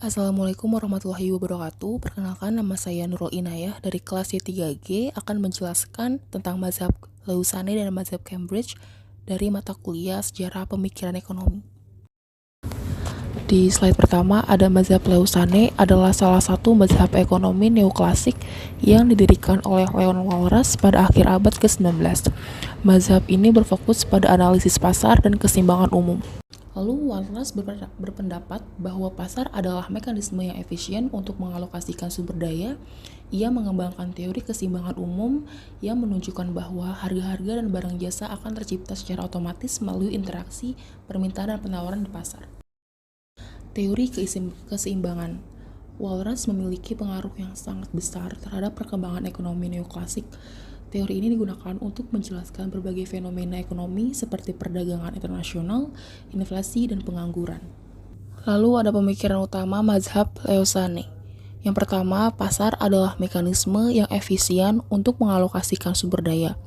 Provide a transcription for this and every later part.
Assalamualaikum warahmatullahi wabarakatuh. Perkenalkan, nama saya Nurul Inayah dari kelas Y3G akan menjelaskan tentang mazhab Lausane dan mazhab Cambridge dari mata kuliah Sejarah Pemikiran Ekonomi. Di slide pertama ada mazhab Lausane adalah salah satu mazhab ekonomi neoklasik yang didirikan oleh Leon Walras pada akhir abad ke-19. Mazhab ini berfokus pada analisis pasar dan keseimbangan umum. Lalu Walras berpendapat bahwa pasar adalah mekanisme yang efisien untuk mengalokasikan sumber daya. Ia mengembangkan teori keseimbangan umum yang menunjukkan bahwa harga-harga dan barang jasa akan tercipta secara otomatis melalui interaksi permintaan dan penawaran di pasar. Teori keseimbangan Walras memiliki pengaruh yang sangat besar terhadap perkembangan ekonomi neoklasik. Teori ini digunakan untuk menjelaskan berbagai fenomena ekonomi seperti perdagangan internasional, inflasi, dan pengangguran. Lalu ada pemikiran utama mazhab Lausane. Yang pertama, pasar adalah mekanisme yang efisien untuk mengalokasikan sumber daya.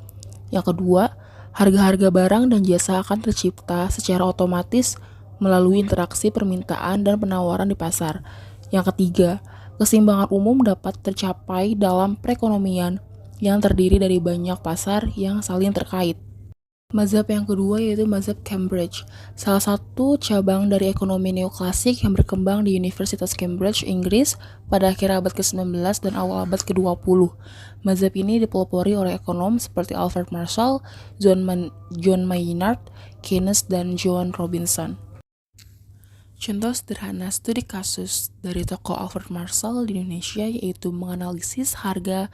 Yang kedua, harga-harga barang dan jasa akan tercipta secara otomatis melalui interaksi permintaan dan penawaran di pasar. Yang ketiga, keseimbangan umum dapat tercapai dalam perekonomian yang terdiri dari banyak pasar yang saling terkait. Mazhab yang kedua yaitu mazhab Cambridge, salah satu cabang dari ekonomi neoklasik yang berkembang di Universitas Cambridge, Inggris pada akhir abad ke-19 dan awal abad ke-20. Mazhab ini dipelopori oleh ekonom seperti Alfred Marshall, John Maynard Keynes, dan Joan Robinson. Contoh sederhana studi kasus dari tokoh Alfred Marshall di Indonesia yaitu menganalisis harga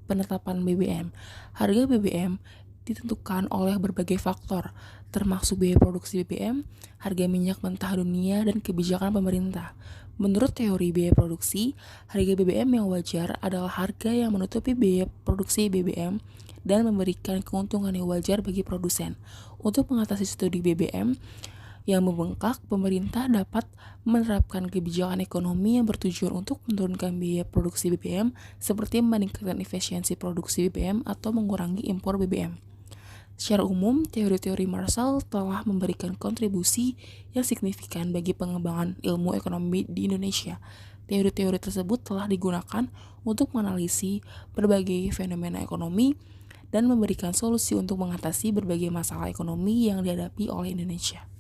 penetapan BBM. Harga BBM ditentukan oleh berbagai faktor, termasuk biaya produksi BBM, harga minyak mentah dunia, dan kebijakan pemerintah. Menurut teori biaya produksi, harga BBM yang wajar adalah harga yang menutupi biaya produksi BBM dan memberikan keuntungan yang wajar bagi produsen. Untuk mengatasi studi BBM yang membengkak, pemerintah dapat menerapkan kebijakan ekonomi yang bertujuan untuk menurunkan biaya produksi BBM seperti meningkatkan efisiensi produksi BBM atau mengurangi impor BBM. Secara umum, teori-teori Marshall telah memberikan kontribusi yang signifikan bagi pengembangan ilmu ekonomi di Indonesia. Teori-teori tersebut telah digunakan untuk menganalisis berbagai fenomena ekonomi dan memberikan solusi untuk mengatasi berbagai masalah ekonomi yang dihadapi oleh Indonesia.